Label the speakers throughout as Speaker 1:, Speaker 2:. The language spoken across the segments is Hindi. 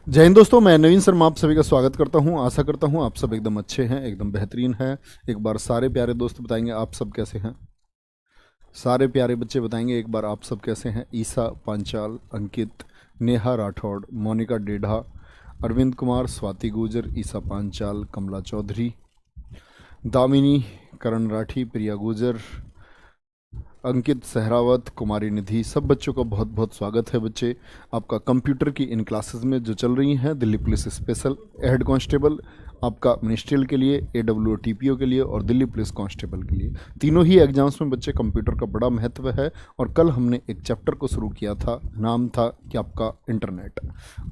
Speaker 1: जय हिंद दोस्तों, मैं नवीन शर्मा आप सभी का स्वागत करता हूं। आशा करता हूं आप सब एकदम अच्छे हैं, एकदम बेहतरीन हैं। एक बार सारे प्यारे दोस्त बताएंगे आप सब कैसे हैं। सारे प्यारे बच्चे बताएंगे एक बार आप सब कैसे हैं। ईसा पांचाल, अंकित, नेहा राठौड़, मोनिका डेढ़ा, अरविंद कुमार, स्वाति गुजर, ईसा पांचाल, कमला चौधरी, दामिनी, करण राठी, प्रिया गुजर, अंकित सहरावत, कुमारी निधि, सब बच्चों का बहुत बहुत स्वागत है। बच्चे, आपका कंप्यूटर की इन क्लासेस में जो चल रही हैं, Delhi police special head constable, आपका मिनिस्ट्रियल के लिए, AWO TPO के लिए और दिल्ली पुलिस कांस्टेबल के लिए, तीनों ही एग्जाम्स में बच्चे कंप्यूटर का बड़ा महत्व है। और कल हमने एक चैप्टर को शुरू किया था, नाम था कि आपका इंटरनेट।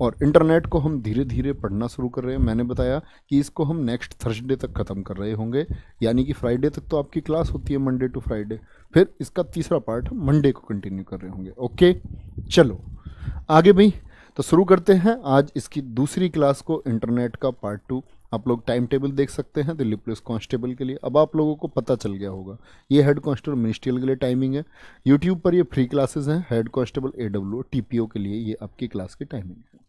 Speaker 1: और इंटरनेट को हम धीरे धीरे पढ़ना शुरू कर रहे हैं। मैंने बताया कि इसको हम नेक्स्ट थर्सडे तक ख़त्म कर रहे होंगे, यानी कि फ्राइडे तक तो आपकी क्लास होती है, मंडे टू फ्राइडे। फिर इसका तीसरा पार्ट हम मंडे को कंटिन्यू कर रहे होंगे। ओके, चलो आगे भाई, तो शुरू करते हैं आज इसकी दूसरी क्लास को, इंटरनेट का पार्ट 2। आप लोग टाइम टेबल देख सकते हैं दिल्ली पुलिस कांस्टेबल के लिए। अब आप लोगों को पता चल गया होगा, ये हेड कांस्टेबल मिनिस्ट्रियल के लिए टाइमिंग है। यूट्यूब पर ये फ्री क्लासेस हैं। हेड कांस्टेबल AWO TPO के लिए ये आपकी क्लास की टाइमिंग है।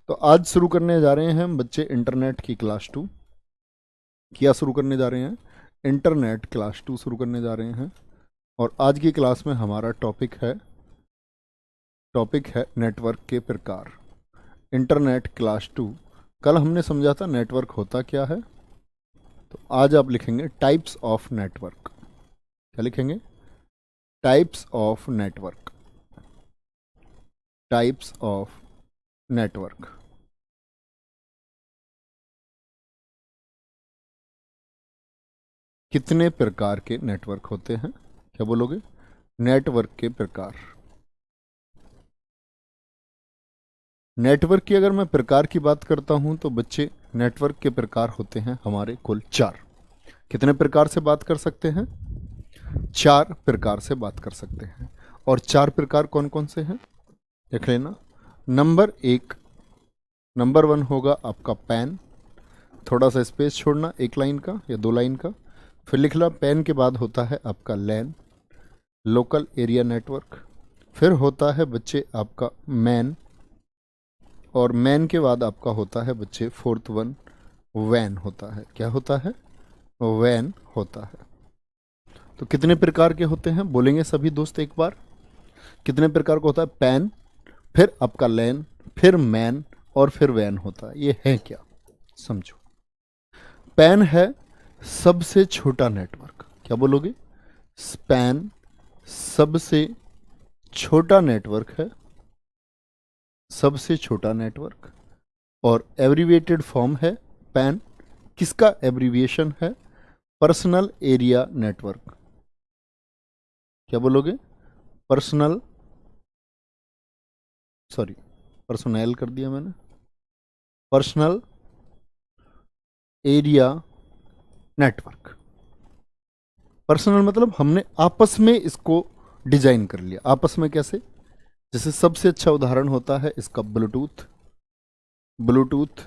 Speaker 1: तो आज शुरू करने जा रहे हैं हम बच्चे इंटरनेट की क्लास 2। क्या शुरू करने जा रहे हैं? इंटरनेट क्लास 2 शुरू करने जा रहे हैं। और आज की क्लास में हमारा टॉपिक है नेटवर्क के प्रकार। Internet class 2। कल हमने समझा था नेटवर्क होता क्या है, तो आज आप लिखेंगे टाइप्स ऑफ नेटवर्क। क्या लिखेंगे? Types of network. Types of network. कितने प्रकार के नेटवर्क होते हैं? क्या बोलोगे? नेटवर्क के प्रकार। नेटवर्क की अगर मैं प्रकार की बात करता हूं तो बच्चे, नेटवर्क के प्रकार होते हैं हमारे कुल 4। कितने प्रकार से बात कर सकते हैं? 4 प्रकार से बात कर सकते हैं। और 4 प्रकार कौन कौन से हैं देख लेना। नंबर 1 होगा आपका पैन। थोड़ा सा स्पेस छोड़ना, 1 लाइन का या 2 लाइन का। फिर लिख ला, पैन के बाद होता है आपका लैन, लोकल एरिया नेटवर्क। फिर होता है बच्चे आपका मैन, और मैन के बाद आपका होता है बच्चे 4th वन वैन होता है। क्या होता है? वैन होता है। तो कितने प्रकार के होते हैं बोलेंगे सभी दोस्त एक बार? कितने प्रकार का होता है? पैन, फिर आपका लैन, फिर मैन और फिर वैन होता है। ये है क्या, समझो। पैन है सबसे छोटा नेटवर्क। क्या बोलोगे? पैन सबसे छोटा नेटवर्क है, सबसे छोटा नेटवर्क। और एब्रीविएटेड फॉर्म है पैन। किसका एब्रीविएशन है? Personal area network. क्या बोलोगे? पर्सनल, सॉरी पर्सनल कर दिया मैंने, पर्सनल एरिया नेटवर्क। पर्सनल मतलब हमने आपस में इसको डिजाइन कर लिया। आपस में कैसे? जैसे सबसे अच्छा उदाहरण होता है इसका ब्लूटूथ। ब्लूटूथ,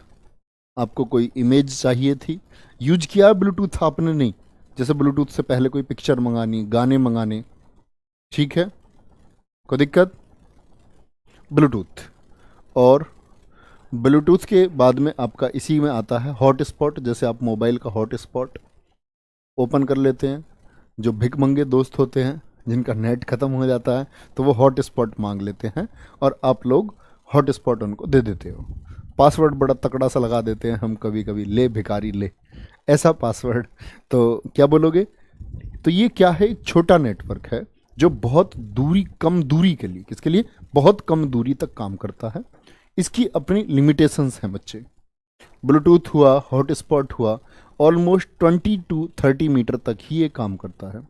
Speaker 1: आपको कोई इमेज चाहिए थी, यूज किया ब्लूटूथ आपने? नहीं। जैसे ब्लूटूथ से पहले कोई पिक्चर मंगानी, गाने मंगाने, ठीक है, कोई दिक्कत? ब्लूटूथ। और ब्लूटूथ के बाद में आपका इसी में आता है हॉटस्पॉट। जैसे आप मोबाइल का हॉटस्पॉट ओपन कर लेते हैं, जो भिखमंगे दोस्त होते हैं जिनका नेट ख़त्म हो जाता है, तो वो हॉटस्पॉट मांग लेते हैं और आप लोग हॉटस्पॉट उनको दे देते हो। पासवर्ड बड़ा तकड़ा सा लगा देते हैं हम कभी कभी, ले भिखारी ले, ऐसा पासवर्ड। तो क्या बोलोगे? तो ये क्या है? एक छोटा नेटवर्क है जो बहुत दूरी, कम दूरी के लिए, किसके लिए? बहुत कम दूरी तक काम करता है। इसकी अपनी लिमिटेशंस हैं बच्चे। ब्लूटूथ हुआ, हॉटस्पॉट हुआ, ऑलमोस्ट 20 to 30 मीटर तक ही ये काम करता है।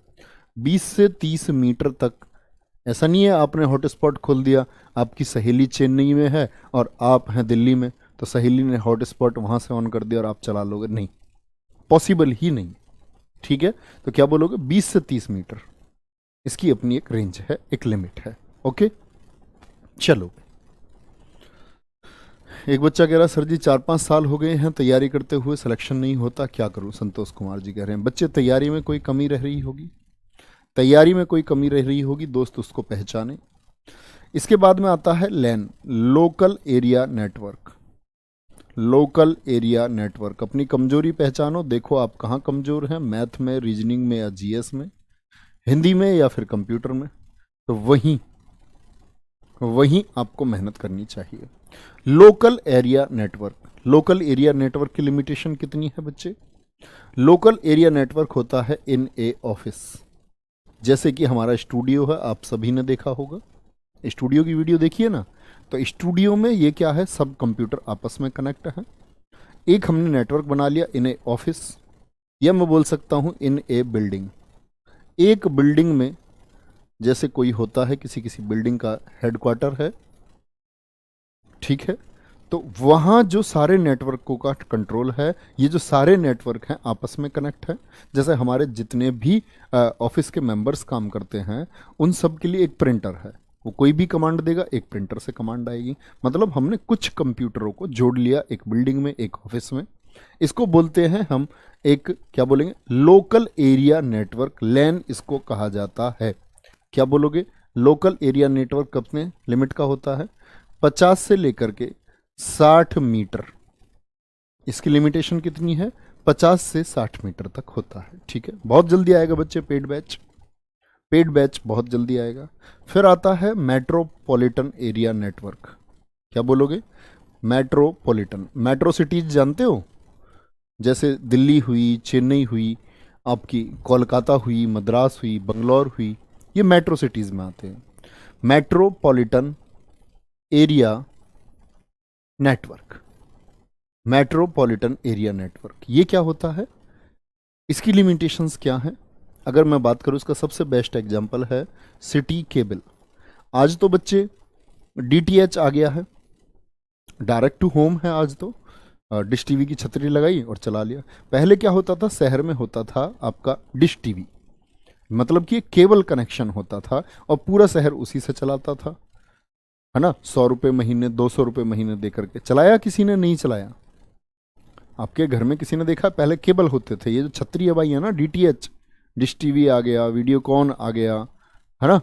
Speaker 1: 20 से 30 मीटर तक। ऐसा नहीं है आपने हॉटस्पॉट खोल दिया, आपकी सहेली चेन्नई में है और आप हैं दिल्ली में, तो सहेली ने हॉटस्पॉट वहाँ से ऑन कर दिया और आप चला लोगे, नहीं, पॉसिबल ही नहीं। ठीक है, तो क्या बोलोगे? 20 से 30 मीटर। इसकी अपनी एक रेंज है, एक लिमिट है। ओके, चलो। एक बच्चा कह रहा सर जी 4-5 साल हो गए हैं तैयारी करते हुए, सिलेक्शन नहीं होता, क्या करूं? संतोष कुमार जी कह रहे हैं बच्चे तैयारी में कोई कमी रह रही होगी, तैयारी में कोई कमी रह रही होगी दोस्त, उसको पहचाने। इसके बाद में आता है LAN, local area network. Local area network. अपनी कमजोरी पहचानो, देखो आप कहाँ कमजोर हैं, मैथ में, रीजनिंग में या जीएस में, हिंदी में या फिर कंप्यूटर में, तो वहीं वहीं आपको मेहनत करनी चाहिए। Local area network, local area network की लिमिटेशन कितनी है बच्चे? लोकल एरिया नेटवर्क होता है इन ए ऑफिस। जैसे कि हमारा स्टूडियो है, आप सभी ने देखा होगा, स्टूडियो की वीडियो देखिए ना, तो स्टूडियो में ये क्या है, सब कंप्यूटर आपस में कनेक्ट है। एक हमने नेटवर्क बना लिया इन ए ऑफिस, या मैं बोल सकता हूँ इन ए बिल्डिंग। एक बिल्डिंग में जैसे कोई होता है, किसी किसी बिल्डिंग का हेडक्वार्टर है, ठीक है, तो वहाँ जो सारे नेटवर्कों का कंट्रोल है, ये जो सारे नेटवर्क हैं आपस में कनेक्ट है। जैसे हमारे जितने भी ऑफिस के मेंबर्स काम करते हैं, उन सब के लिए एक प्रिंटर है, वो कोई भी कमांड देगा, एक प्रिंटर से कमांड आएगी। मतलब हमने कुछ कंप्यूटरों को जोड़ लिया एक बिल्डिंग में, एक ऑफिस में। इसको बोलते हैं हम एक, क्या बोलेंगे, लोकल एरिया नेटवर्क, लैन इसको कहा जाता है। क्या बोलोगे? लोकल एरिया नेटवर्क कितने लिमिट का होता है? 50 से लेकर के 60 मीटर। इसकी लिमिटेशन कितनी है? 50 से 60 मीटर तक होता है। ठीक है, बहुत जल्दी आएगा बच्चे पेड बैच, पेड बैच बहुत जल्दी आएगा। फिर आता है मेट्रोपॉलिटन एरिया नेटवर्क। क्या बोलोगे? मेट्रोपॉलिटन, मेट्रो सिटीज जानते हो, जैसे दिल्ली हुई, चेन्नई हुई, आपकी कोलकाता हुई, मद्रास हुई, बंगलौर हुई, ये मेट्रो सिटीज में आते हैं। Metropolitan area network, metropolitan area network, ये क्या होता है? इसकी लिमिटेशंस क्या हैं? अगर मैं बात करूं, इसका सबसे बेस्ट एग्जांपल है सिटी केबल। आज तो बच्चे डीटीएच आ गया है, डायरेक्ट टू होम है आज तो, डिश टीवी की छतरी लगाई और चला लिया। पहले क्या होता था, शहर में होता था आपका डिश टीवी, मतलब कि केबल कनेक्शन होता था और पूरा शहर उसी से चलाता था, है ना। 100 रुपये महीने, 200 रुपये महीने दे करके चलाया, किसी ने नहीं चलाया। आपके घर में किसी ने देखा? पहले केबल होते थे, ये जो छतरी अब आई है ना, डीटीएच, डिश टीवी आ गया, वीडियोकॉन आ गया, है ना,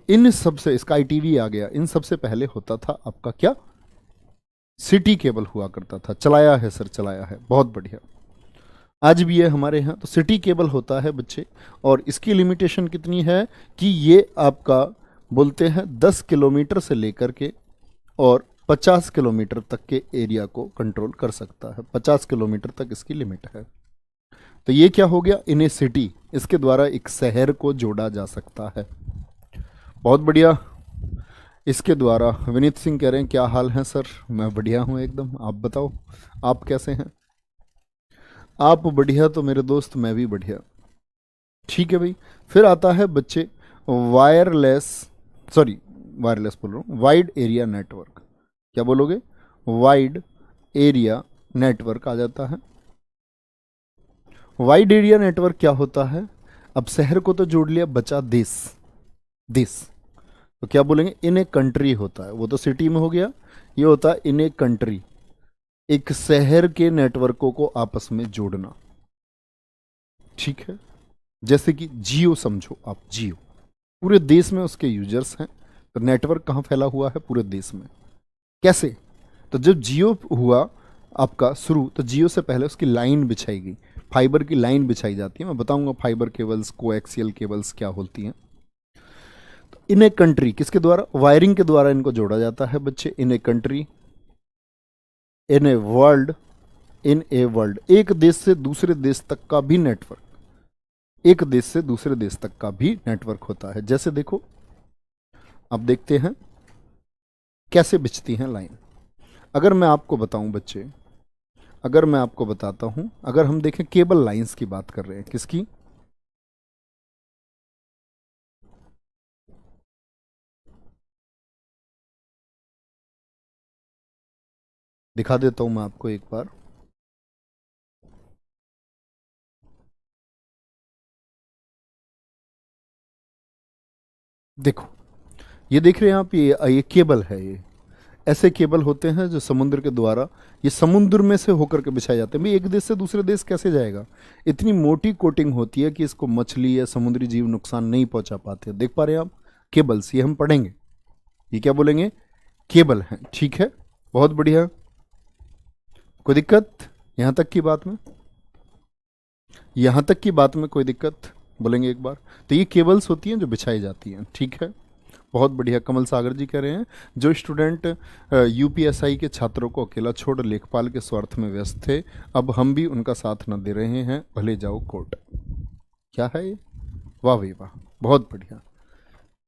Speaker 1: इन सब से, स्काई टीवी आ गया, इन सब से पहले होता था आपका क्या, सिटी केबल हुआ करता था। चलाया है सर, चलाया है, बहुत बढ़िया। आज भी है हमारे यहाँ, तो सिटी केबल होता है बच्चे। और इसकी लिमिटेशन कितनी है कि ये आपका बोलते हैं 10 किलोमीटर से लेकर के और 50 किलोमीटर तक के एरिया को कंट्रोल कर सकता है। 50 किलोमीटर तक इसकी लिमिट है। तो ये क्या हो गया, इन ए सिटी, इसके द्वारा एक शहर को जोड़ा जा सकता है। बहुत बढ़िया। इसके द्वारा विनीत सिंह कह रहे हैं क्या हाल है सर? मैं बढ़िया हूँ एकदम, आप बताओ आप कैसे हैं? आप बढ़िया तो मेरे दोस्त, मैं भी बढ़िया। ठीक है भाई। फिर आता है बच्चे वायरलेस, सॉरी वायरलेस बोल रहा हूँ, वाइड एरिया नेटवर्क। क्या बोलोगे? वाइड एरिया नेटवर्क आ जाता है। वाइड एरिया नेटवर्क क्या होता है? अब शहर को तो जोड़ लिया, बचा देश, देश, तो क्या बोलेंगे, इन ए कंट्री होता है। वो तो सिटी में हो गया, ये होता है इन ए कंट्री, एक शहर के नेटवर्कों को आपस में जोड़ना। ठीक है, जैसे कि जियो समझो आप, जियो पूरे देश में उसके यूजर्स हैं, तो नेटवर्क कहाँ फैला हुआ है? पूरे देश में। कैसे? तो जब जियो हुआ आपका शुरू, तो जियो से पहले उसकी लाइन बिछाई गई, फाइबर की लाइन बिछाई जाती है। मैं बताऊंगा फाइबर केबल्स, कोएक्सियल केबल्स क्या होती हैं। तो इन ए कंट्री किसके द्वारा? वायरिंग के द्वारा इनको जोड़ा जाता है बच्चे। In a country, in a world, in a world, एक देश से दूसरे देश तक का भी नेटवर्क, एक देश से दूसरे देश तक का भी नेटवर्क होता है। जैसे देखो, अब देखते हैं कैसे बिछती हैं लाइन। अगर मैं आपको बताऊं बच्चे, अगर मैं आपको बताता हूं, अगर हम देखें केबल लाइंस की बात कर रहे हैं, किसकी? दिखा देता हूं मैं आपको एक बार। देखो, ये देख रहे हैं आप, ये केबल है। ये ऐसे केबल होते हैं जो समुद्र के द्वारा, ये समुद्र में से होकर के बिछाए जाते हैं। भाई एक देश से दूसरे देश कैसे जाएगा? इतनी मोटी कोटिंग होती है कि इसको मछली या समुद्री जीव नुकसान नहीं पहुंचा पाते। देख पा रहे हैं आप, केबल्स, ये हम पढ़ेंगे, ये क्या बोलेंगे? केबल हैं। ठीक है, बहुत बढ़िया। कोई दिक्कत यहाँ तक की बात में? यहाँ तक की बात में कोई दिक्कत? बोलेंगे एक बार। तो ये केबल्स होती हैं जो बिछाई जाती हैं, ठीक है। बहुत बढ़िया। कमल सागर जी कह रहे हैं, जो स्टूडेंट यूपीएसआई के छात्रों को अकेला छोड़ लेखपाल के स्वार्थ में व्यस्त थे, अब हम भी उनका साथ न दे रहे हैं, भले जाओ कोर्ट। क्या है ये? वाह भाई वाह, बहुत बढ़िया,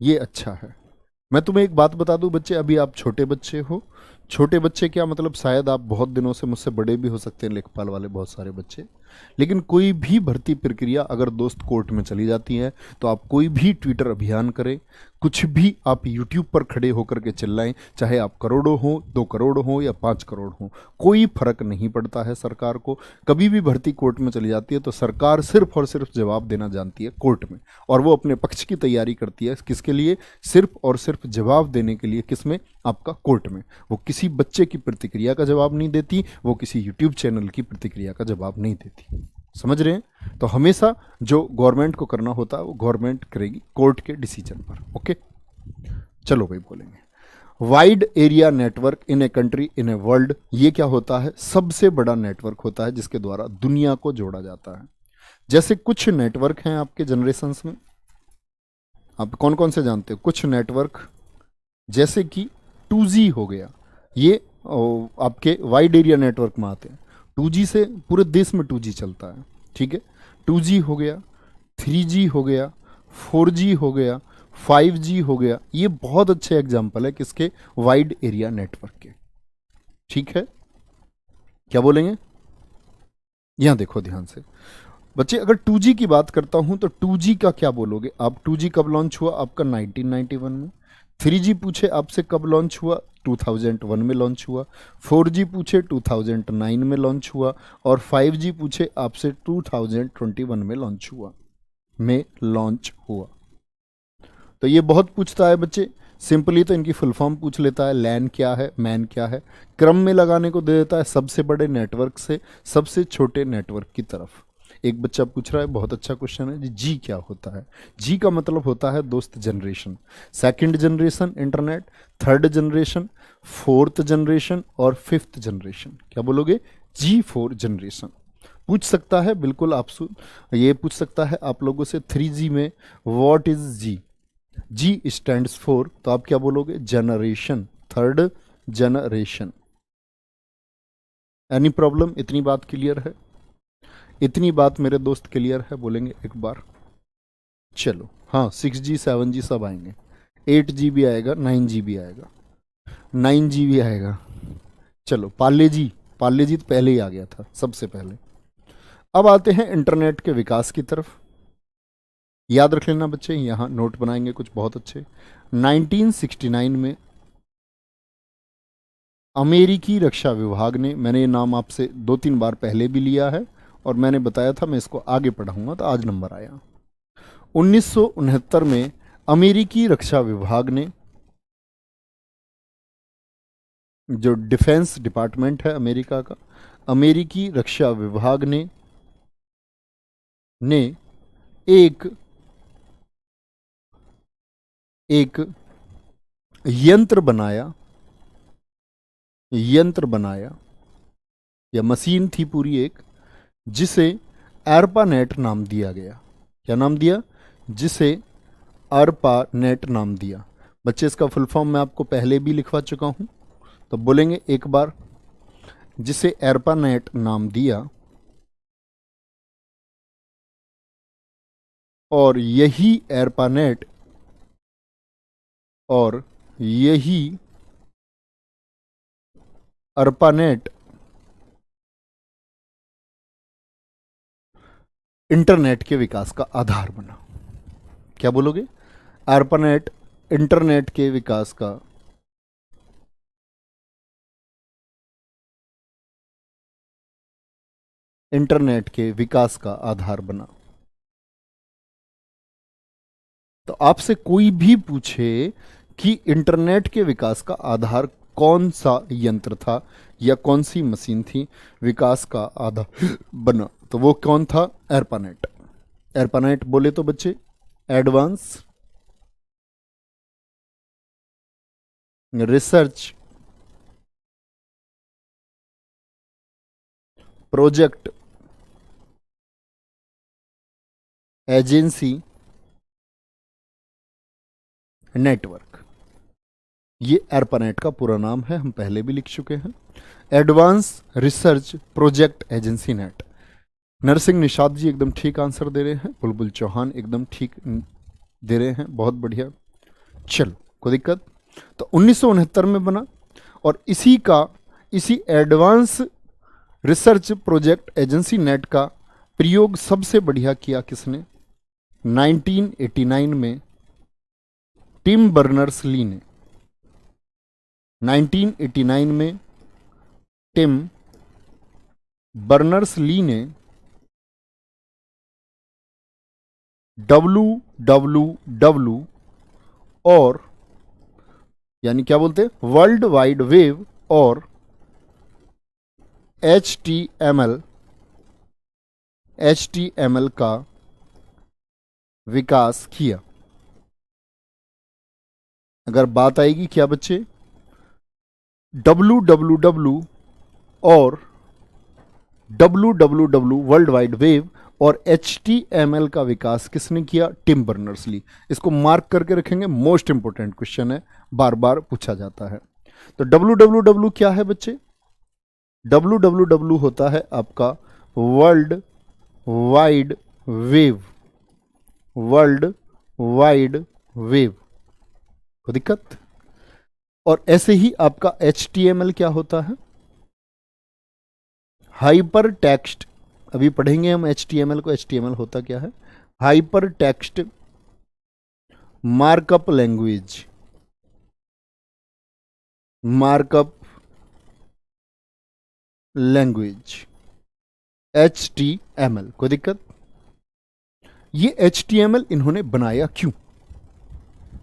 Speaker 1: ये अच्छा है। मैं तुम्हें एक बात बता दूं बच्चे, अभी आप छोटे बच्चे हो। छोटे बच्चे क्या मतलब, शायद आप बहुत दिनों से मुझसे बड़े भी हो सकते हैं, लेखपाल वाले बहुत सारे बच्चे। लेकिन कोई भी भर्ती प्रक्रिया अगर दोस्त कोर्ट में चली जाती है, तो आप कोई भी ट्विटर अभियान करें, कुछ भी आप यूट्यूब पर खड़े होकर के चिल्लाएं, चाहे आप करोड़ों हो, 2 करोड़ हो या 5 करोड़ हो, कोई फर्क नहीं पड़ता है सरकार को। कभी भी भर्ती कोर्ट में चली जाती है तो सरकार सिर्फ और सिर्फ जवाब देना जानती है कोर्ट में, और वो अपने पक्ष की तैयारी करती है किसके लिए? सिर्फ और सिर्फ जवाब देने के लिए। किसमें? आपका कोर्ट में। वो किसी बच्चे की प्रतिक्रिया का जवाब नहीं देती, वो किसी यूट्यूब चैनल की प्रतिक्रिया का जवाब नहीं देती। समझ रहे हैं? तो हमेशा जो गवर्नमेंट को करना होता है वो गवर्नमेंट करेगी कोर्ट के डिसीजन पर। ओके, चलो भाई बोलेंगे। Wide area network in a country in a world, ये क्या होता है? सबसे बड़ा नेटवर्क होता है जिसके द्वारा दुनिया को जोड़ा जाता है। जैसे कुछ नेटवर्क हैं आपके जनरेशन्स में, आप कौन कौन से जानते हो? कुछ नेटवर्क जैसे कि 2G हो गया, ये आपके वाइड एरिया नेटवर्क में आते हैं। 2G से पूरे देश में 2G चलता है, ठीक है। 2G हो गया, 3G हो गया, 4G हो गया, 5G हो गया। ये बहुत अच्छे एग्जाम्पल है किसके? वाइड एरिया नेटवर्क के, ठीक है। क्या बोलेंगे? यहां देखो ध्यान से बच्चे, अगर 2G की बात करता हूं तो 2G का क्या बोलोगे आप? 2G कब लॉन्च हुआ आपका? 1991 में। 3G पूछे आपसे कब लॉन्च हुआ? 2001 में लॉन्च हुआ। 4G पूछे 2009 में लॉन्च हुआ। और 5G पूछे आपसे 2021 में लॉन्च हुआ। तो ये बहुत पूछता है बच्चे। सिंपली तो इनकी फुल फॉर्म पूछ लेता है, लैन क्या है, मैन क्या है, क्रम में लगाने को दे देता है, सबसे बड़े नेटवर्क से सबसे छोटे नेटवर्क की तरफ। एक बच्चा पूछ रहा है, बहुत अच्छा क्वेश्चन है जी क्या होता है? जी का मतलब होता है दोस्त generation. Second generation internet, third generation, fourth generation और फिफ्थ जनरेशन। क्या बोलोगे? G4 generation. पूछ सकता है बिल्कुल, आप ये पूछ सकता है आप लोगों से 3G में what is G? G stands for, तो आप क्या बोलोगे? Generation, third generation. Any problem? इतनी बात क्लियर है? इतनी बात मेरे दोस्त क्लियर है? बोलेंगे एक बार। चलो हाँ, 6G 7G सब आएंगे, 8G भी आएगा, 9G भी आएगा, 9G भी आएगा। चलो पाले जी तो पहले ही आ गया था, सबसे पहले। अब आते हैं इंटरनेट के विकास की तरफ। याद रख लेना बच्चे, यहां नोट बनाएंगे कुछ बहुत अच्छे। 1969 में अमेरिकी रक्षा विभाग ने, मैंने ये नाम आपसे 2-3 बार पहले भी लिया है और मैंने बताया था मैं इसको आगे पढ़ाऊंगा, तो आज नंबर आया। 1969 में अमेरिकी रक्षा विभाग ने, जो डिफेंस डिपार्टमेंट है अमेरिका का, अमेरिकी रक्षा विभाग ने एक यंत्र बनाया या मशीन थी पूरी एक, जिसे एर्पानेट नाम दिया गया। क्या नाम दिया? जिसे एर्पानेट नाम दिया। बच्चे इसका फुल फॉर्म मैं आपको पहले भी लिखवा चुका हूं, तो बोलेंगे एक बार, जिसे एर्पानेट नाम दिया। और यही एर्पानेट अर्पानेट इंटरनेट के विकास का आधार बना। क्या बोलोगे? अर्पानेट इंटरनेट के विकास का आधार बना। तो आपसे कोई भी पूछे कि इंटरनेट के विकास का आधार कौन सा यंत्र था या कौन सी मशीन थी विकास का आधार बना, तो वो कौन था? एर्पानेट। एर्पानेट बोले तो बच्चे advance research project agency network, ये ARPANET का पूरा नाम है, हम पहले भी लिख चुके हैं। Advance research project agency net. Narsingh Nishad ji एकदम ठीक आंसर दे रहे हैं, बुलबुल चौहान एकदम ठीक दे रहे हैं, बहुत बढ़िया। चलो, कोई दिक्कत? तो 1969 में बना, और इसी advance research project agency net का प्रयोग सबसे बढ़िया किया किसने? 1989 में टिम बर्नर्स ली ने। 1989 में टिम बर्नर्स ली ने WWW और यानी क्या बोलते हैं, वर्ल्ड वाइड वेव और HTML का विकास किया। अगर बात आएगी क्या बच्चे, WWW और WWW वर्ल्ड वाइड वेव और HTML का विकास किसने किया? Tim Berners Lee. इसको मार्क करके रखेंगे, मोस्ट इंपोर्टेंट क्वेश्चन है, बार बार पूछा जाता है। तो WWW क्या है बच्चे? WWW होता है आपका world wide wave. World wide wave, कोई दिक्कत? और ऐसे ही आपका HTML क्या होता है? Hyper text. अभी पढ़ेंगे हम HTML को। HTML होता क्या है? Hyper text markup language. Markup language HTML, कोई दिक्कत? ये HTML इन्होंने बनाया क्यों?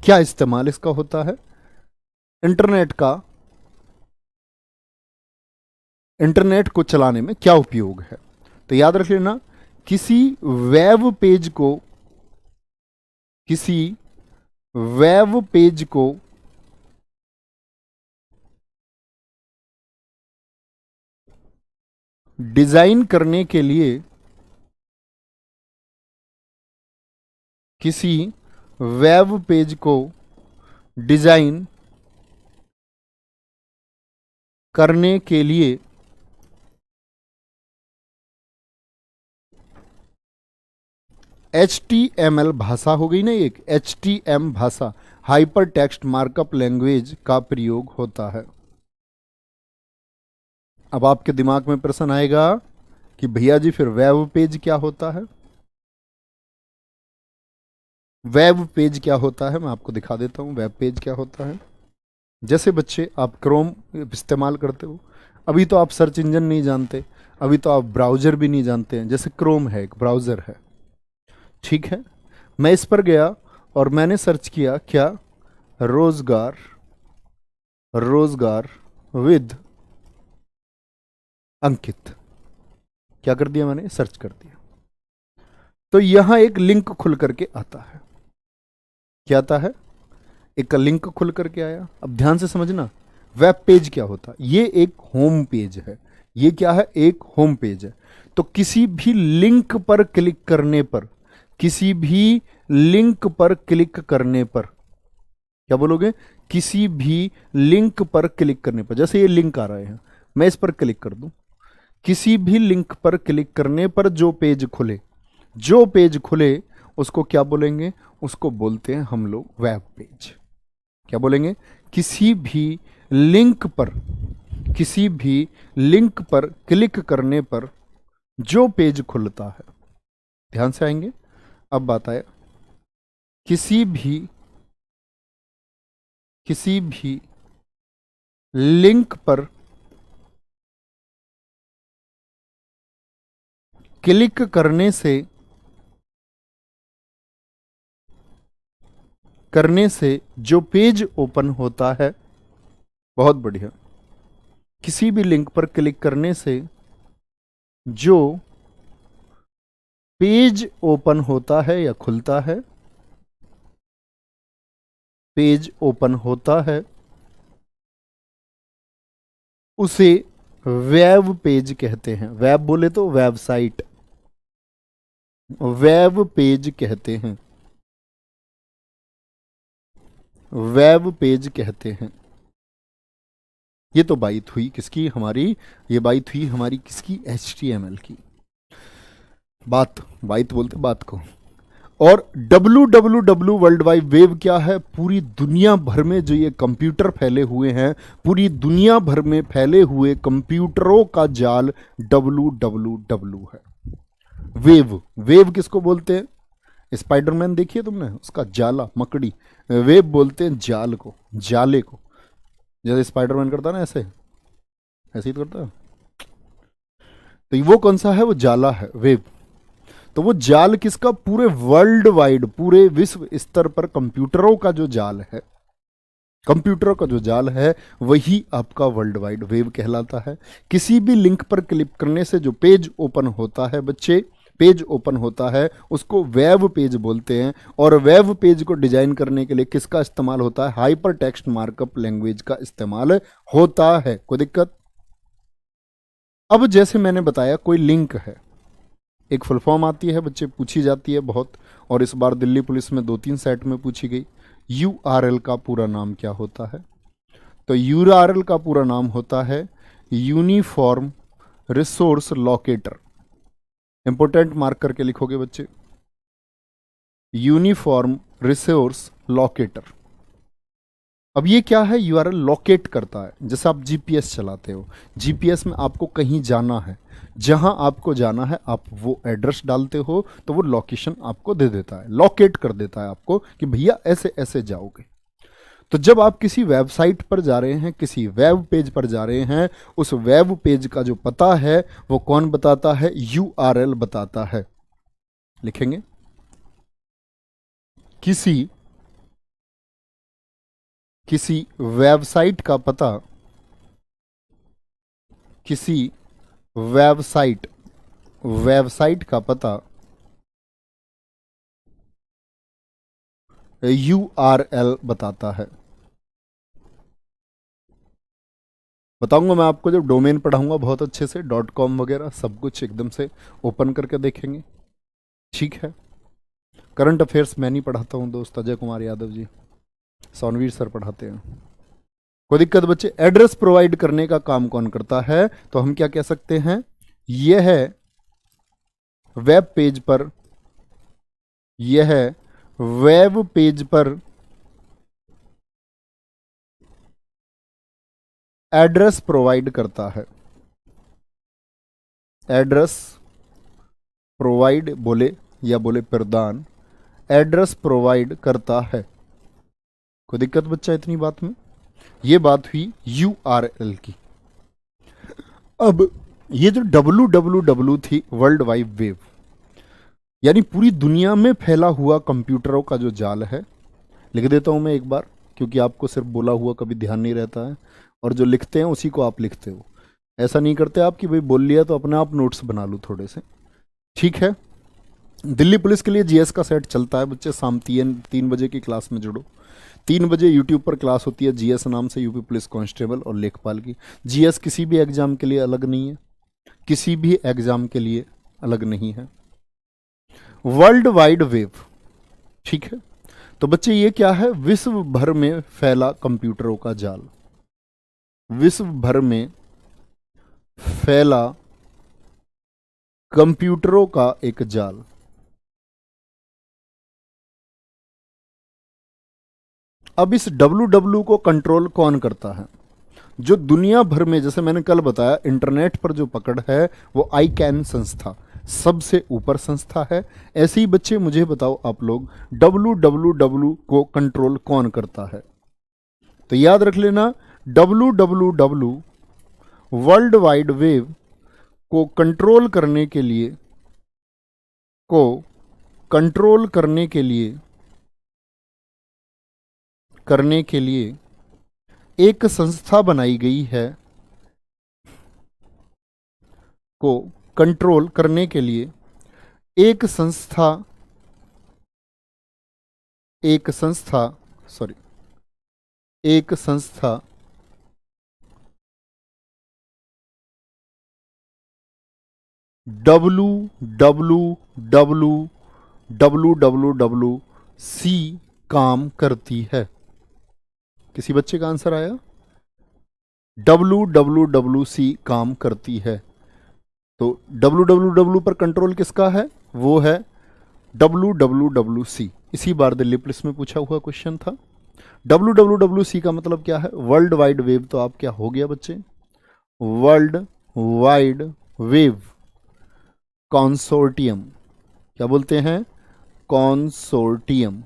Speaker 1: क्या इस्तेमाल इसका होता है? इंटरनेट को चलाने में क्या उपयोग है? तो याद रख लेना, किसी वेब पेज को डिजाइन करने के लिए, किसी वेब पेज को डिजाइन करने के लिए HTML भाषा हो गई ना, एक HTML भाषा, हाइपर टेक्स्ट मार्कअप लैंग्वेज का प्रयोग होता है। अब आपके दिमाग में प्रश्न आएगा कि भैया जी फिर वेब पेज क्या होता है? वेब पेज क्या होता है, मैं आपको दिखा देता हूं वेब पेज क्या होता है। जैसे बच्चे आप क्रोम इस्तेमाल करते हो, अभी तो आप सर्च इंजन नहीं जानते, अभी तो आप ब्राउज़र भी नहीं जानते हैं। जैसे क्रोम है, एक ब्राउज़र है, ठीक है। मैं इस पर गया और मैंने सर्च किया क्या? रोजगार, रोजगार विद अंकित। क्या कर दिया मैंने? सर्च कर दिया। तो यहां एक लिंक खुल करके आता है। क्या आता है? एक लिंक खुल करके आया। अब ध्यान से समझना, वेब पेज क्या होता है? ये एक होम पेज है। ये क्या है? एक होम पेज है। तो किसी भी लिंक पर क्लिक करने पर, किसी भी लिंक पर क्लिक करने पर, क्या बोलोगे? किसी भी लिंक पर क्लिक करने पर, जैसे ये लिंक आ रहे हैं, मैं इस पर क्लिक कर दूं, किसी भी लिंक पर क्लिक करने पर जो पेज खुले उसको क्या बोलेंगे? उसको बोलते हैं हम लोग वेब पेज। क्या बोलेंगे? किसी भी लिंक पर क्लिक करने पर जो पेज खुलता है, ध्यान से आएंगे। अब बात आया, किसी भी लिंक पर क्लिक करने से जो पेज ओपन होता है, बहुत बढ़िया, किसी भी लिंक पर क्लिक करने से जो पेज ओपन होता है या खुलता है, पेज ओपन होता है, उसे वेब पेज कहते हैं। वेब बोले तो वेबसाइट, वेब पेज कहते हैं, वेब पेज कहते हैं। ये तो बात हुई किसकी, हमारी, ये बात हुई हमारी किसकी, HTML की। बात बोलते बात को। और www वर्ल्ड वाइड वेब क्या है, पूरी दुनिया भर में जो ये कंप्यूटर फैले हुए हैं, पूरी दुनिया भर में फैले हुए कंप्यूटरों का जाल www है। वेव, वेव किसको बोलते हैं, स्पाइडरमैन देखिए तुमने, उसका जाला, मकड़ी, वेब बोलते हैं जाल को, जाले को। जैसे स्पाइडरमैन करता ना ऐसे, ऐसे ही तो करता है। तो वो कौन सा है, वो जाला है, वेब। तो वो जाल किसका, पूरे वर्ल्ड वाइड, पूरे विश्व स्तर पर कंप्यूटरों का जो जाल है, कंप्यूटरों का जो जाल है, वही आपका वर्ल्ड वाइड वेब कहलाता है। किसी भी लिंक पर क्लिक करने से जो पेज ओपन होता है बच्चे, पेज ओपन होता है, उसको वेब पेज बोलते हैं। और वेब पेज को डिजाइन करने के लिए किसका इस्तेमाल होता है, हाइपर टेक्स्ट मार्कअप लैंग्वेज का इस्तेमाल होता है। कोई दिक्कत। अब जैसे मैंने बताया, कोई लिंक है, एक फुल फॉर्म आती है बच्चे, पूछी जाती है बहुत, और इस बार दिल्ली पुलिस में 2-3 सेट में पूछी गई। URL का पूरा नाम क्या होता है, तो URL का पूरा नाम होता है uniform resource locator. Important mark करके लिखोगे बच्चे, यूनिफॉर्म रिसोर्स लोकेटर। अब ये क्या है, URL लोकेट करता है। जैसे आप GPS चलाते हो, GPS में आपको कहीं जाना है, जहां आपको जाना है आप वो एड्रेस डालते हो, तो वो लोकेशन आपको दे देता है, लोकेट कर देता है आपको कि भैया ऐसे ऐसे जाओगे। तो जब आप किसी वेबसाइट पर जा रहे हैं, किसी वेब पेज पर जा रहे हैं, उस वेब पेज का जो पता है वो कौन बताता है, URL बताता है। लिखेंगे, किसी किसी वेबसाइट का पता, किसी वेबसाइट वेबसाइट का पता URL बताता है। बताऊंगा मैं आपको जब डोमेन पढ़ाऊंगा बहुत अच्छे से, .com वगैरह सब कुछ एकदम से ओपन करके देखेंगे। ठीक है। करंट अफेयर्स मैं नहीं पढ़ाता हूँ दोस्त, अजय कुमार यादव जी, सौनवीर सर पढ़ाते हैं। कोई दिक्कत बच्चे। एड्रेस प्रोवाइड करने का काम कौन करता है, तो हम क्या कह सकते हैं, यह है वेब पेज पर, यह वेब पेज पर एड्रेस प्रोवाइड करता है। एड्रेस प्रोवाइड बोले या बोले प्रदान, एड्रेस प्रोवाइड करता है। कोई दिक्कत बच्चा इतनी बात में। ये बात हुई URL की। अब ये जो www थी, वर्ल्ड वाइड वेब, यानी पूरी दुनिया में फैला हुआ कंप्यूटरों का जो जाल है। लिख देता हूं मैं एक बार, क्योंकि आपको सिर्फ बोला हुआ कभी ध्यान नहीं रहता है, और जो लिखते हैं उसी को आप लिखते हो। ऐसा नहीं करते आप कि भाई बोल लिया तो अपने आप नोट्स बना लूँ थोड़े से। ठीक है। दिल्ली पुलिस के लिए GS का सेट चलता है बच्चे, शाम 3 बजे की क्लास में जुड़ो। 3 बजे यूट्यूब पर क्लास होती है GS नाम से, यूपी पुलिस कांस्टेबल और लेखपाल की। GS किसी भी एग्जाम के लिए अलग नहीं है, किसी भी एग्जाम के लिए अलग नहीं है। वर्ल्ड वाइड वेब, ठीक है। तो बच्चे ये क्या है, विश्व भर में फैला कंप्यूटरों का जाल, विश्व भर में फैला कंप्यूटरों का एक जाल। अब इस www को कंट्रोल कौन करता है, जो दुनिया भर में, जैसे मैंने कल बताया, इंटरनेट पर जो पकड़ है वो ICANN संस्था सबसे ऊपर संस्था है। ऐसे ही बच्चे मुझे बताओ आप लोग, www को कंट्रोल कौन करता है, तो याद रख लेना, www वर्ल्ड वाइड वेब को कंट्रोल करने के लिए, को कंट्रोल करने के लिए एक संस्था बनाई गई है, को कंट्रोल करने के लिए एक संस्था, एक संस्था सॉरी एक संस्था W W W W W W C काम करती है? किसी बच्चे का आंसर आया? डब्लू डब्लू डब्लू सी काम करती है। तो डब्लू डब्लू डब्लू पर कंट्रोल किसका है? वो है डब्लू डब्लू डब्लू सी। इसी बार दिल्ली पुलिस में पूछा हुआ क्वेश्चन था। डब्लू डब्लू डब्लू सी का मतलब क्या है? World wide web. तो आप क्या हो गया बच्चे? World wide wave consortium. क्या बोलते हैं? Consortium.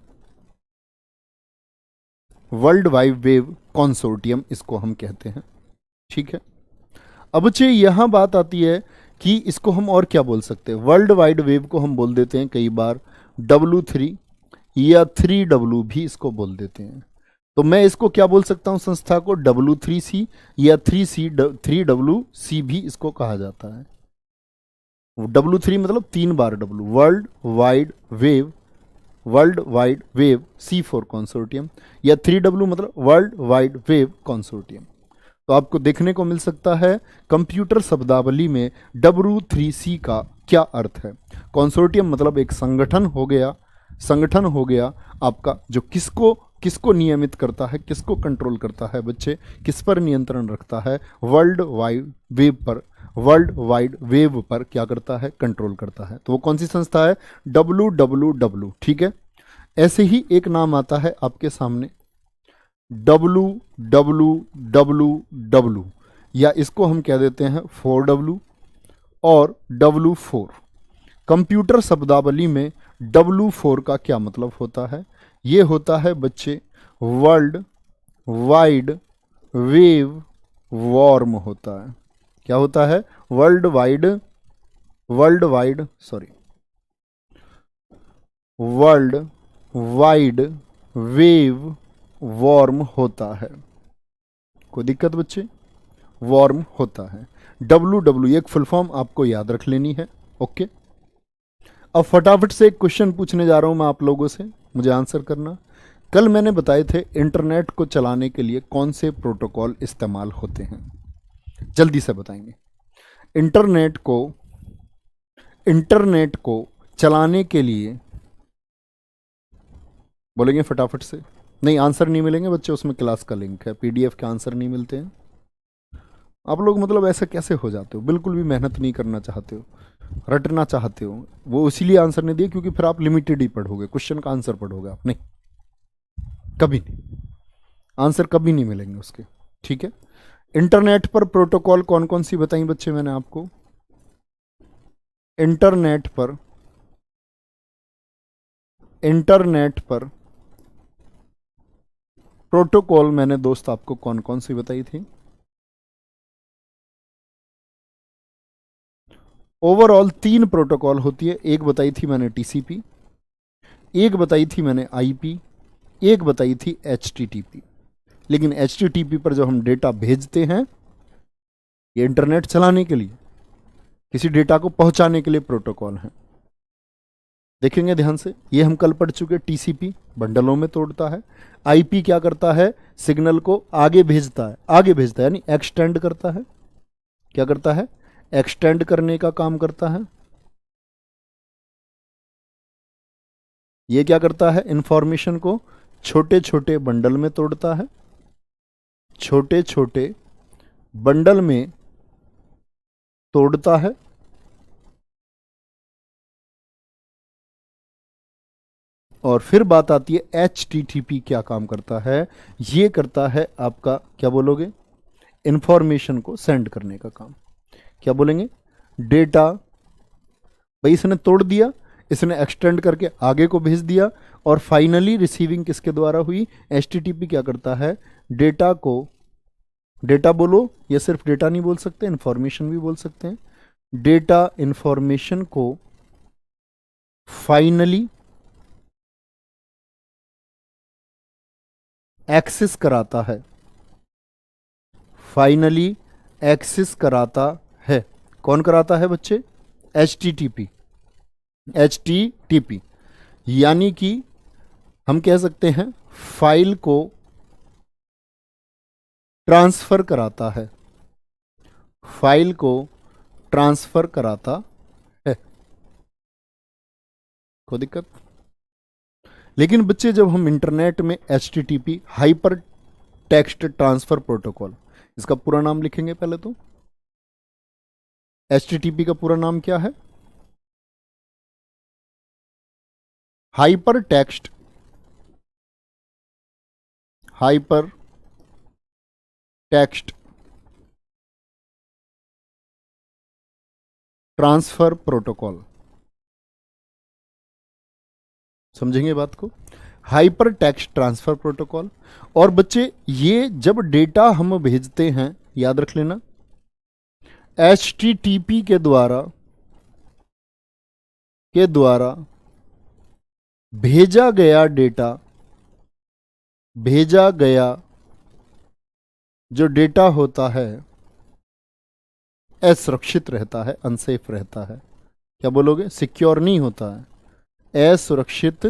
Speaker 1: World wide wave consortium इसको हम कहते हैं। ठीक है। अब बच्चे यहां बात आती है कि इसको हम और क्या बोल सकते हैं? वर्ल्ड वाइड वेव को हम बोल देते हैं कई बार W3 या 3W भी इसको बोल देते हैं। तो मैं इसको क्या बोल सकता हूं संस्था को? W3C या 3W3C भी इसको कहा जाता है। W3 मतलब 3 बार W, world wide wave, world wide wave C4 consortium, या 3W मतलब वर्ल्ड वाइड वेव कंसोर्टियम। तो आपको देखने को मिल सकता है कंप्यूटर शब्दावली में W3C का क्या अर्थ है। कंसोर्टियम मतलब एक संगठन हो गया, संगठन हो गया आपका जो किसको किसको नियमित करता है, किसको कंट्रोल करता है बच्चे, किस पर नियंत्रण रखता है? वर्ल्ड वाइड वेव पर, वर्ल्ड वाइड वेव पर क्या करता है? कंट्रोल करता है। तो वो कौन सी संस्था है? WWW। ठीक है। ऐसे ही एक नाम आता है आपके सामने WWWW, या इसको हम कह देते हैं 4W और W4। कंप्यूटर शब्दावली में W4 का क्या मतलब होता है? ये होता है बच्चे वर्ल्ड वाइड वेव वॉर्म होता है। क्या होता है? World wide world wide wave warm होता है। कोई दिक्कत बच्चे? वॉर्म होता है। WW एक फुल फॉर्म आपको याद रख लेनी है। ओके। अब फटाफट से एक क्वेश्चन पूछने जा रहा हूं मैं आप लोगों से, मुझे आंसर करना। कल मैंने बताए थे इंटरनेट को चलाने के लिए कौन से प्रोटोकॉल इस्तेमाल होते हैं? जल्दी से बताएंगे। इंटरनेट को चलाने के लिए बोलेंगे फटाफट से। नहीं, आंसर नहीं मिलेंगे बच्चे, उसमें क्लास का लिंक है, PDF के आंसर नहीं मिलते हैं। आप लोग मतलब ऐसे कैसे हो जाते हो? बिल्कुल भी मेहनत नहीं करना चाहते हो, रटना चाहते हो। वो इसीलिए आंसर नहीं दिए क्योंकि फिर आप लिमिटेड ही पढ़ोगे, क्वेश्चन का आंसर पढ़ोगे आप। नहीं, कभी नहीं, आंसर कभी नहीं मिलेंगे उसके। ठीक है। इंटरनेट पर प्रोटोकॉल कौन कौन सी बताई बच्चे मैंने आपको? इंटरनेट पर प्रोटोकॉल मैंने दोस्त आपको कौन कौन सी बताई थी? ओवरऑल 3 प्रोटोकॉल होती है। एक बताई थी मैंने TCP, एक बताई थी मैंने IP, एक बताई थी HTTP। लेकिन HTTP पर जो हम डेटा भेजते हैं, ये इंटरनेट चलाने के लिए, किसी डेटा को पहुंचाने के लिए प्रोटोकॉल है। देखेंगे ध्यान से, ये हम कल पढ़ चुके। TCP बंडलों में तोड़ता है। IP क्या करता है? सिग्नल को आगे भेजता है, यानी एक्सटेंड करता है। क्या करता है? एक्सटेंड करने का काम करता है। ये क्या करता है? इंफॉर्मेशन को छोटे छोटे बंडल में तोड़ता है, छोटे छोटे बंडल में तोड़ता है। और फिर बात आती है HTTP क्या काम करता है? ये करता है आपका, क्या बोलोगे, इंफॉर्मेशन को सेंड करने का काम। क्या बोलेंगे? डेटा, भाई इसने तोड़ दिया, इसने एक्सटेंड करके आगे को भेज दिया, और फाइनली रिसीविंग किसके द्वारा हुई? HTTP क्या करता है? डेटा को, डेटा बोलो या सिर्फ डेटा नहीं बोल सकते, इंफॉर्मेशन भी बोल सकते हैं। डेटा इंफॉर्मेशन को फाइनली एक्सेस कराता है, फाइनली एक्सेस कराता है। कौन कराता है बच्चे? HTTP। HTTP यानी कि हम कह सकते हैं फाइल को ट्रांसफर कराता है, फाइल को ट्रांसफर कराता कोई दिक्कत? लेकिन बच्चे जब हम इंटरनेट में HTTP hyper text transfer protocol, इसका पूरा नाम लिखेंगे पहले तो। HTTP का पूरा नाम क्या है? Hyper text transfer protocol. समझेंगे बात को? Hyper text transfer protocol. और बच्चे ये जब डेटा हम भेजते हैं, याद रख लेना, HTTP के द्वारा भेजा गया जो डेटा होता है असुरक्षित रहता है, अनसेफ रहता है। क्या बोलोगे? सिक्योर नहीं होता है, असुरक्षित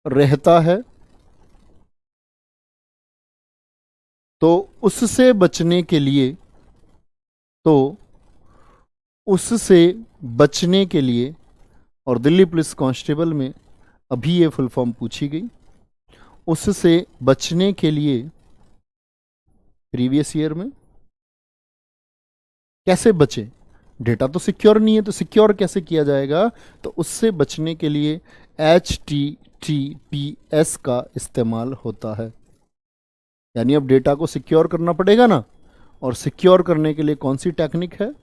Speaker 1: रहता है। तो उससे बचने के लिए और दिल्ली पुलिस कांस्टेबल में अभी ये फुल फॉर्म पूछी गई, उससे बचने के लिए प्रीवियस ईयर में कैसे बचे? डेटा तो सिक्योर नहीं है, तो सिक्योर कैसे किया जाएगा? तो उससे बचने के लिए HTTPS का इस्तेमाल होता है। यानी अब डेटा को सिक्योर करना पड़ेगा ना, और सिक्योर करने के लिए कौन सी टेक्निक है,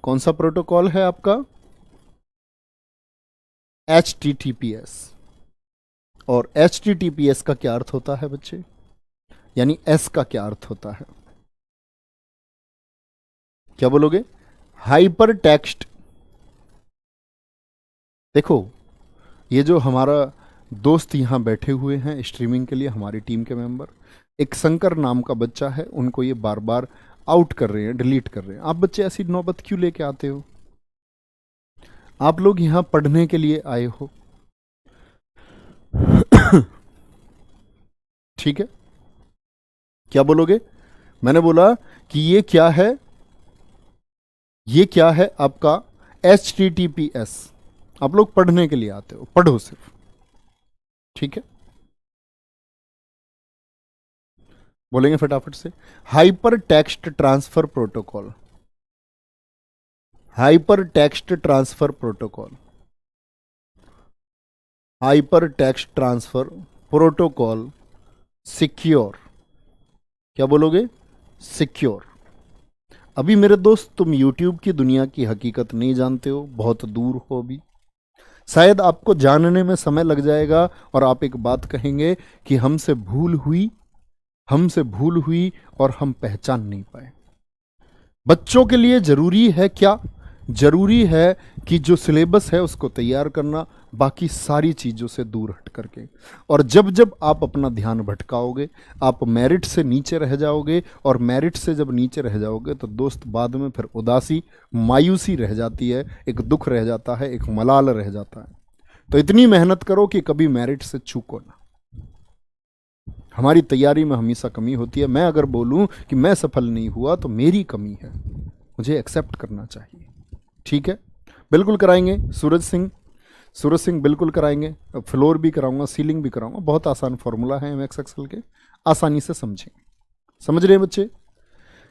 Speaker 1: कौन सा प्रोटोकॉल है आपका? HTTPS। और HTTPS का क्या अर्थ होता है बच्चे? यानी S का क्या अर्थ होता है? क्या बोलोगे? Hyper text. देखो, ये जो हमारा दोस्त यहां बैठे हुए हैं स्ट्रीमिंग के लिए, हमारी टीम के मेंबर, एक शंकर नाम का बच्चा है, उनको ये बार बार आउट कर रहे हैं, डिलीट कर रहे हैं। आप बच्चे ऐसी नौबत क्यों लेके आते हो? आप लोग यहां पढ़ने के लिए आए हो, ठीक है? क्या बोलोगे? मैंने बोला कि ये क्या है आपका HTTPS। आप लोग पढ़ने के लिए आते हो, पढ़ो सिर्फ, ठीक है? बोलेंगे फटाफट से, hyper text transfer protocol. Hyper text transfer protocol, hyper text transfer protocol secure. क्या बोलोगे? सिक्योर। अभी मेरे दोस्त तुम YouTube की दुनिया की हकीकत नहीं जानते हो, बहुत दूर हो अभी। शायद आपको जानने में समय लग जाएगा और आप एक बात कहेंगे कि हमसे भूल हुई और हम पहचान नहीं पाए। बच्चों के लिए जरूरी है क्या? जरूरी है कि जो सिलेबस है उसको तैयार करना, बाकी सारी चीजों से दूर हट करके। और जब जब आप अपना ध्यान भटकाओगे, आप मेरिट से नीचे रह जाओगे, और मेरिट से जब नीचे रह जाओगे तो दोस्त बाद में फिर उदासी, मायूसी रह जाती है, एक दुख रह जाता है, एक मलाल रह जाता है। तो इतनी मेहनत करो कि कभी मेरिट से चूको ना। हमारी तैयारी में हमेशा कमी होती है। मैं अगर बोलूं कि मैं सफल नहीं हुआ तो मेरी कमी है, मुझे एक्सेप्ट करना चाहिए, ठीक है? बिल्कुल कराएंगे सूरज सिंह बिल्कुल कराएंगे। फ्लोर भी कराऊंगा, सीलिंग भी कराऊंगा। बहुत आसान फॉर्मूला है MS एक्सेल के, आसानी से समझेंगे। समझ रहे हैं बच्चे?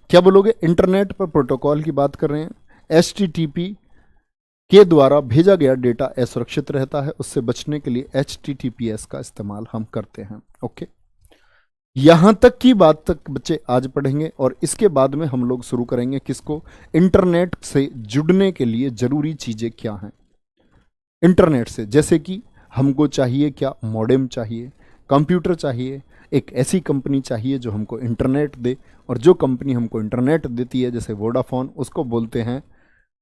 Speaker 1: क्या बोलोगे? इंटरनेट पर प्रोटोकॉल की बात कर रहे हैं। HTTP के द्वारा भेजा गया डेटा असुरक्षित रहता है, उससे बचने के लिए HTTPS का इस्तेमाल हम करते हैं। ओके, यहां तक की बात तक बच्चे आज पढ़ेंगे, और इसके बाद में हम लोग शुरू करेंगे किसको? इंटरनेट से जुड़ने के लिए जरूरी चीजें क्या हैं इंटरनेट से। जैसे कि हमको चाहिए क्या? मॉडेम चाहिए, कंप्यूटर चाहिए, एक ऐसी कंपनी चाहिए जो हमको इंटरनेट दे। और जो कंपनी हमको इंटरनेट देती है, जैसे वोडाफोन, उसको बोलते हैं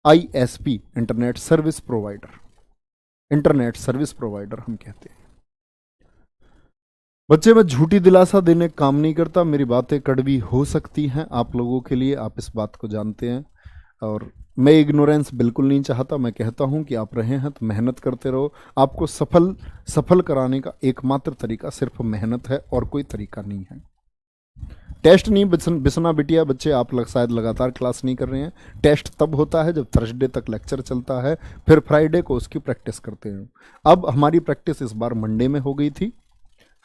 Speaker 1: ISP, internet service provider. Internet service provider हम कहते हैं। बच्चे, मैं झूठी दिलासा देने काम नहीं करता, मेरी बातें कड़वी हो सकती हैं आप लोगों के लिए, आप इस बात को जानते हैं। और मैं इग्नोरेंस बिल्कुल नहीं चाहता। मैं कहता हूं कि आप रहे हैं तो मेहनत करते रहो। आपको सफल कराने का एकमात्र तरीका सिर्फ मेहनत है, और कोई तरीका नहीं है। टेस्ट नहीं बिसना बिटिया बच्चे, आप शायद लगातार क्लास नहीं कर रहे हैं। टेस्ट तब होता है जब थर्सडे तक लेक्चर चलता है, फिर फ्राइडे को उसकी प्रैक्टिस करते हैं। अब हमारी प्रैक्टिस इस बार मंडे में हो गई थी,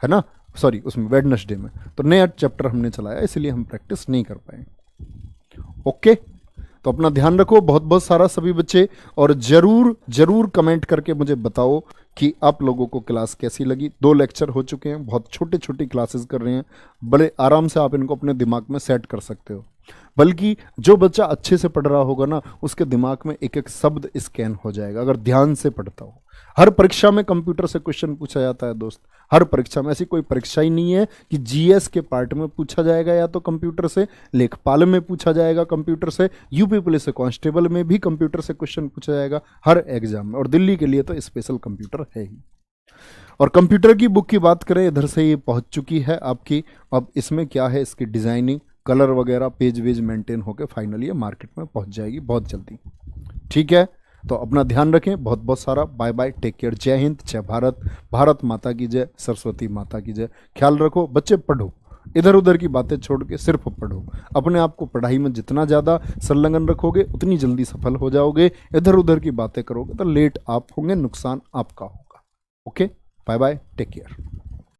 Speaker 1: है ना, सॉरी उसमें वेडनेसडे में, तो नया चैप्टर हमने चलाया, इसलिए हम प्रैक्टिस नहीं कर पाए। ओके, तो अपना ध्यान रखो बहुत बहुत सारा सभी बच्चे, और जरूर जरूर कमेंट करके मुझे बताओ कि आप लोगों को क्लास कैसी लगी। 2 लेक्चर हो चुके हैं, बहुत छोटी छोटी क्लासेस कर रहे हैं, बड़े आराम से आप इनको अपने दिमाग में सेट कर सकते हो। बल्कि जो बच्चा अच्छे से पढ़ रहा होगा ना, उसके दिमाग में एक एक शब्द स्कैन हो जाएगा अगर ध्यान से पढ़ता हो। हर परीक्षा में कंप्यूटर से क्वेश्चन पूछा जाता है दोस्त, हर परीक्षा में। ऐसी कोई परीक्षा ही नहीं है कि जीएस के पार्ट में पूछा जाएगा या तो कंप्यूटर से, लेखपाल में पूछा जाएगा कंप्यूटर से, यूपी पुलिस कांस्टेबल में भी कंप्यूटर से क्वेश्चन पूछा जाएगा हर एग्जाम में, और दिल्ली के लिए तो स्पेशल कंप्यूटर है ही। और कंप्यूटर की बुक की बात करें, इधर से ये पहुंच चुकी है आपकी। अब इसमें क्या है, इसकी डिजाइनिंग, कलर वगैरह, पेज वेज मेंटेन होकर फाइनली ये मार्केट में पहुंच जाएगी बहुत जल्दी। ठीक है, तो अपना ध्यान रखें बहुत बहुत सारा। बाय बाय, टेक केयर, जय हिंद, जय भारत, भारत माता की जय, सरस्वती माता की जय। ख्याल रखो बच्चे, पढ़ो, इधर उधर की बातें छोड़ के सिर्फ पढ़ो। अपने आप को पढ़ाई में जितना ज़्यादा संलग्न रखोगे उतनी जल्दी सफल हो जाओगे। इधर उधर की बातें करोगे तो लेट आप होंगे, नुकसान आपका होगा। Okay, bye bye, take care.